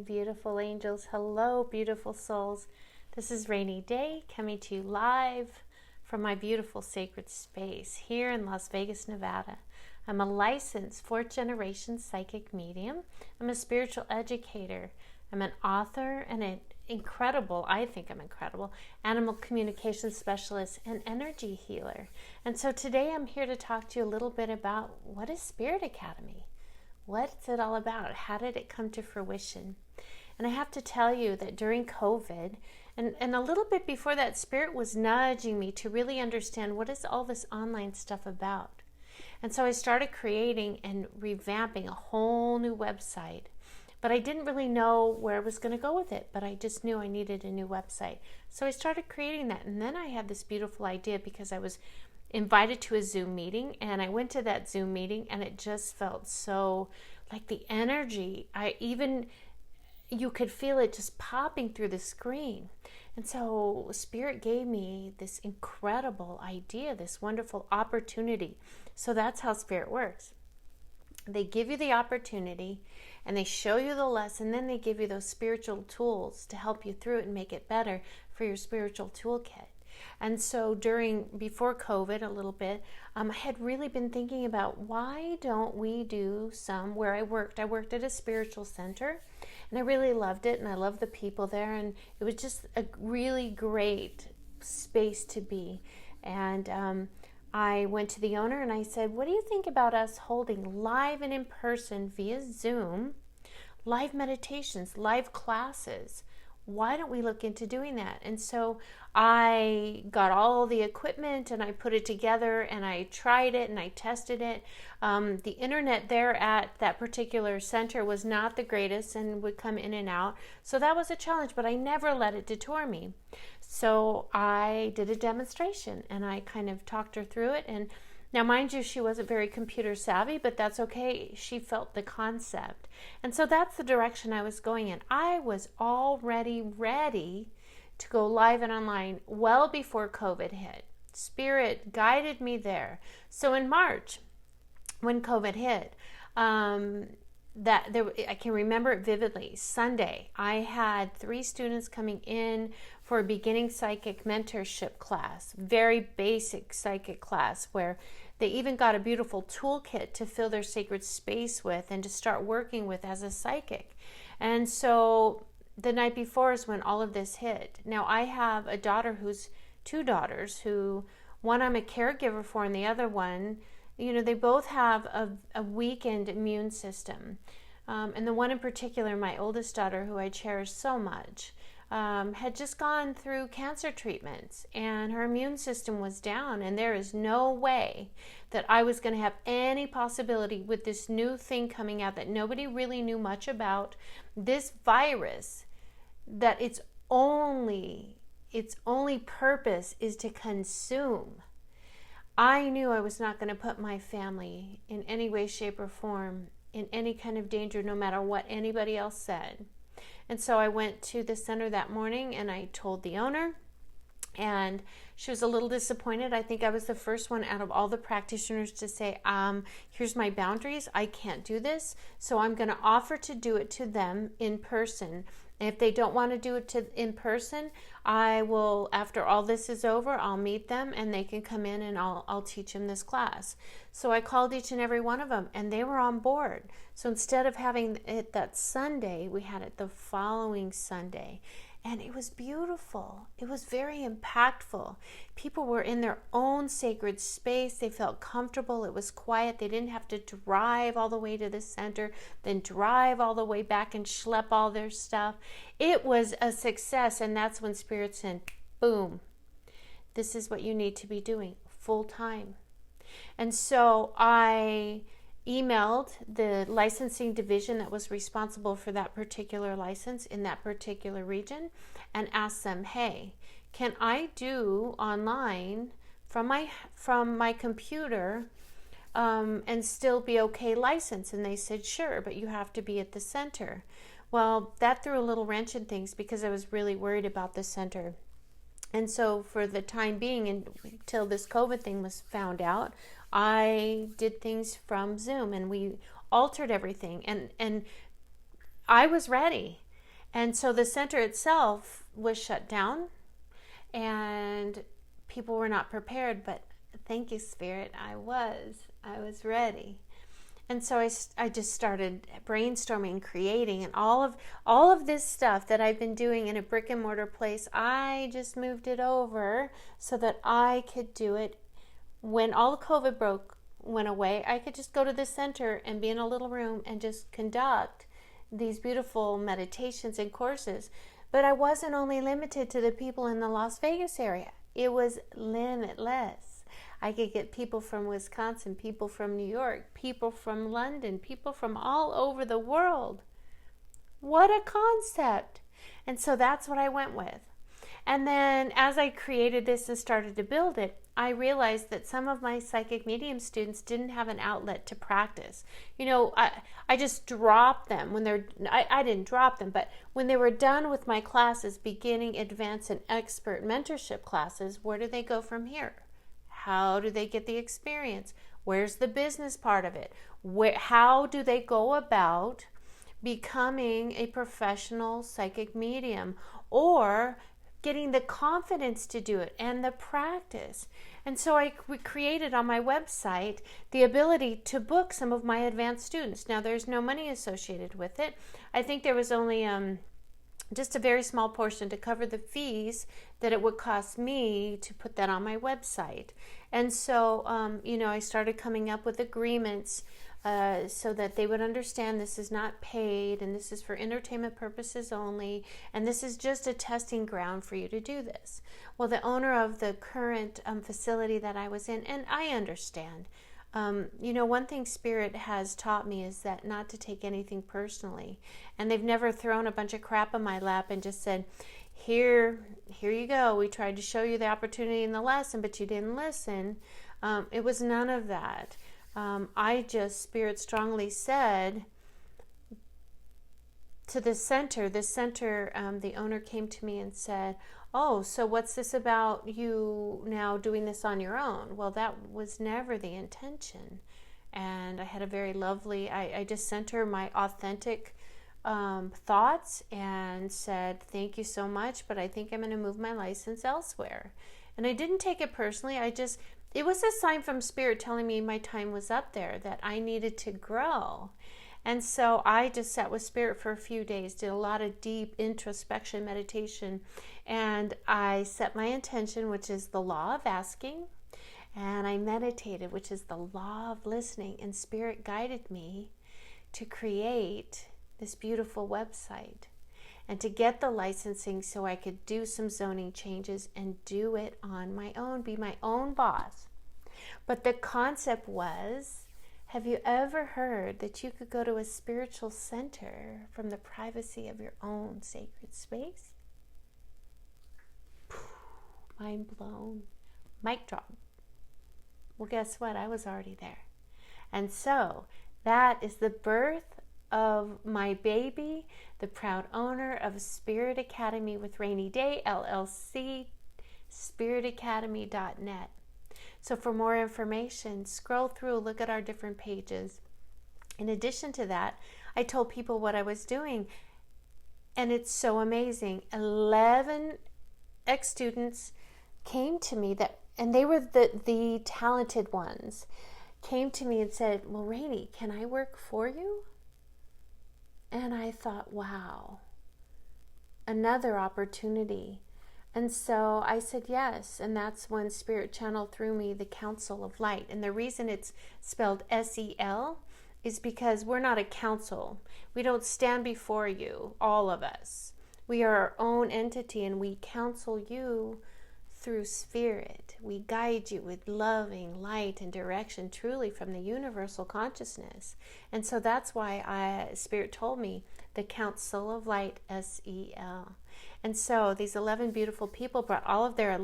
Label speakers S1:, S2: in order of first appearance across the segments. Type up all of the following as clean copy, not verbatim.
S1: beautiful angels. Hello, beautiful souls. This is Rainy Day coming to you live from my beautiful sacred space here in Las Vegas, Nevada. I'm a licensed fourth-generation psychic medium. I'm a spiritual educator. I'm an author and an incredible animal communication specialist and energy healer. And so today I'm here to talk to you a little bit about what is Spirit Academy? What's it all about? How did it come to fruition? And I have to tell you that during COVID, and a little bit before that, Spirit was nudging me to really understand what is all this online stuff about. And so I started creating and revamping a whole new website. But I didn't really know where I was going to go with it, but I just knew I needed a new website. So I started creating that, and then I had this beautiful idea because I was invited to a Zoom meeting, and I went to that Zoom meeting, and it just felt so like the energy. You could feel it just popping through the screen. And so Spirit gave me this incredible idea, this wonderful opportunity. So that's how Spirit works. They give you the opportunity and they show you the lesson, then they give you those spiritual tools to help you through it and make it better for your spiritual toolkit. And so before COVID a little bit, I had really been thinking about why don't we do where I worked at a spiritual center, and I really loved it, and I loved the people there, and it was just a really great space to be. And I went to the owner and I said, what do you think about us holding live and in person via Zoom, live meditations, live classes? Why don't we look into doing that? And so I got all the equipment and I put it together and I tried it and I tested it. The internet there at that particular center was not the greatest and would come in and out. So that was a challenge, but I never let it deter me. So I did a demonstration and I kind of talked her through it. And now, mind you, she wasn't very computer savvy, but that's okay. She felt the concept. And so that's the direction I was going in. I was already ready to go live and online well before COVID hit. Spirit guided me there. So in March, when COVID hit, I can remember it vividly. Sunday, I had 3 students coming in for a beginning psychic mentorship class, very basic psychic class, where they even got a beautiful toolkit to fill their sacred space with and to start working with as a psychic. And so the night before is when all of this hit. Now I have a daughter two daughters who, one I'm a caregiver for and the other one, they both have a weakened immune system. And the one in particular, my oldest daughter, who I cherish so much, had just gone through cancer treatments and her immune system was down, and there is no way that I was going to have any possibility with this new thing coming out that nobody really knew much about, this virus, that its only purpose is to consume. I knew I was not going to put my family in any way, shape, or form in any kind of danger, no matter what anybody else said. And so I went to the center that morning and I told the owner, and she was a little disappointed. I think I was the first one out of all the practitioners to say, here's my boundaries. I can't do this. So I'm going to offer to do it to them in person. If they don't want to do it in person, I will, after all this is over, I'll meet them and they can come in and I'll teach them this class. So I called each and every one of them and they were on board. So instead of having it that Sunday, we had it the following Sunday. And it was beautiful. It was very impactful. People were in their own sacred space. They felt comfortable. It was quiet. They didn't have to drive all the way to the center, then drive all the way back and schlep all their stuff. It was a success. And that's when Spirit said, boom, this is what you need to be doing full time. And so I emailed the licensing division that was responsible for that particular license in that particular region and asked them, hey, can I do online from my computer and still be okay licensed? And they said, sure, but you have to be at the center. Well, that threw a little wrench in things because I was really worried about the center. And so for the time being, until this COVID thing was found out, I did things from Zoom and we altered everything. And I was ready. And so the center itself was shut down, and people were not prepared, but thank you, Spirit, I was ready. And so I just started brainstorming, creating, and all of this stuff that I've been doing in a brick and mortar place, I just moved it over so that I could do it when all the COVID went away. I could just go to the center and be in a little room and just conduct these beautiful meditations and courses. But I wasn't only limited to the people in the Las Vegas area. It was limitless. I could get people from Wisconsin, people from New York, people from London, people from all over the world. What a concept. And so that's what I went with. And then as I created this and started to build it, I realized that some of my psychic medium students didn't have an outlet to practice. You know, I just dropped them when I didn't drop them, but when they were done with my classes, beginning, advanced, and expert mentorship classes, where do they go from here? How do they get the experience? Where's the business part of it? How do they go about becoming a professional psychic medium, or getting the confidence to do it and the practice? And so I created on my website the ability to book some of my advanced students. Now, there's no money associated with it. I think there was only just a very small portion to cover the fees that it would cost me to put that on my website. And so, I started coming up with agreements so that they would understand this is not paid, and this is for entertainment purposes only, and this is just a testing ground for you to do this. Well, the owner of the current facility that I was in, and I understand, one thing Spirit has taught me is that not to take anything personally. And they've never thrown a bunch of crap on my lap and just said, here you go. We tried to show you the opportunity in the lesson, but you didn't listen. It was none of that. Spirit strongly said to the center, the owner came to me and said, oh, so what's this about you now doing this on your own? Well, that was never the intention. And I had a very lovely, I just sent her my authentic thoughts and said, thank you so much, but I think I'm going to move my license elsewhere. And I didn't take it personally. It was a sign from Spirit telling me my time was up there, that I needed to grow. And so I just sat with Spirit for a few days, did a lot of deep introspection meditation, and I set my intention, which is the law of asking, and I meditated, which is the law of listening, and Spirit guided me to create this beautiful website and to get the licensing so I could do some zoning changes and do it on my own, be my own boss. But the concept was, have you ever heard that you could go to a spiritual center from the privacy of your own sacred space? Mind blown. Mic drop. Well, guess what? I was already there. And so that is the birth of my baby, the proud owner of Spirit Academy with Rainy Day, LLC, spiritacademy.net. So for more information, scroll through, look at our different pages. In addition to that, I told people what I was doing, and it's so amazing. 11 ex-students came to me, and they were the talented ones, came to me and said, well, Rainy, can I work for you? And I thought, wow, another opportunity. And so I said yes, and that's when Spirit channeled through me the Council of Light. And the reason it's spelled S-E-L is because we're not a council. We don't stand before you, all of us. We are our own entity, and we counsel you through Spirit. We guide you with loving light and direction, truly from the universal consciousness. And so that's why Spirit told me the Council of Light, S-E-L. And so these 11 beautiful people brought all of their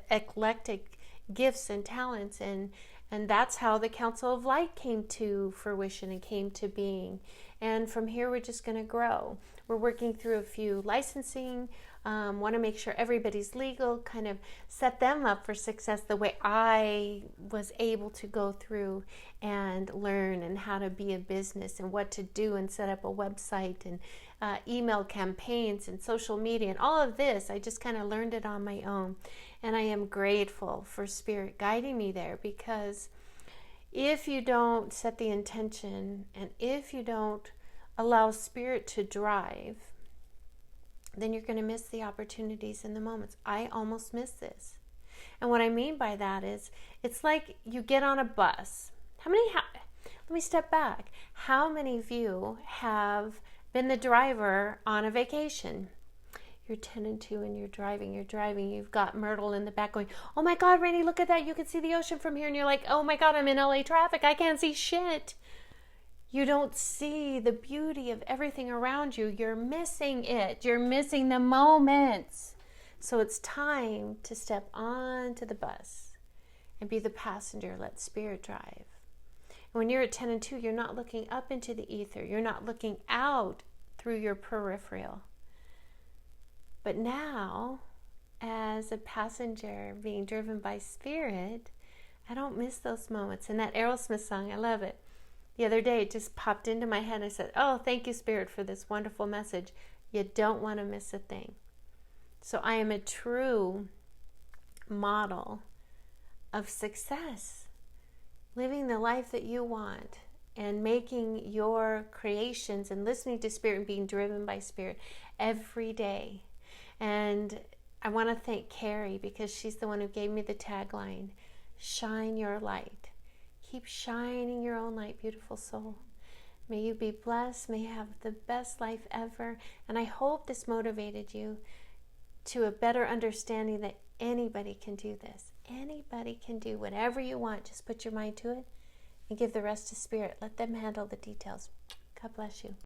S1: eclectic gifts and talents, and that's how the Council of Light came to fruition and came to being. And from here, we're just going to grow. We're working through a few licensing, want to make sure everybody's legal, kind of set them up for success the way I was able to go through and learn, and how to be a business and what to do and set up a website, and email campaigns and social media and all of this. I just kind of learned it on my own. And I am grateful for Spirit guiding me there, because if you don't set the intention and if you don't allow Spirit to drive, then you're going to miss the opportunities and the moments. I almost missed this. And what I mean by that is, it's like you get on a bus. Let me step back. How many of you have been the driver on a vacation? You're 10 and 2 and you're driving. You've got Myrtle in the back going, oh my God, Rainey, look at that. You can see the ocean from here. And you're like, oh my God, I'm in LA traffic. I can't see shit. You don't see the beauty of everything around you. You're missing it. You're missing the moments. So it's time to step onto the bus and be the passenger. Let Spirit drive. And when you're at 10 and 2, you're not looking up into the ether. You're not looking out through your peripheral. But now, as a passenger being driven by Spirit, I don't miss those moments. And that Aerosmith song, I love it. The other day, it just popped into my head. I said, oh, thank you, Spirit, for this wonderful message. You don't want to miss a thing. So I am a true model of success, living the life that you want and making your creations and listening to Spirit and being driven by Spirit every day. And I want to thank Carrie, because she's the one who gave me the tagline, shine your light. Keep shining your own light, beautiful soul. May you be blessed. May you have the best life ever. And I hope this motivated you to a better understanding that anybody can do this. Anybody can do whatever you want. Just put your mind to it and give the rest to Spirit. Let them handle the details. God bless you.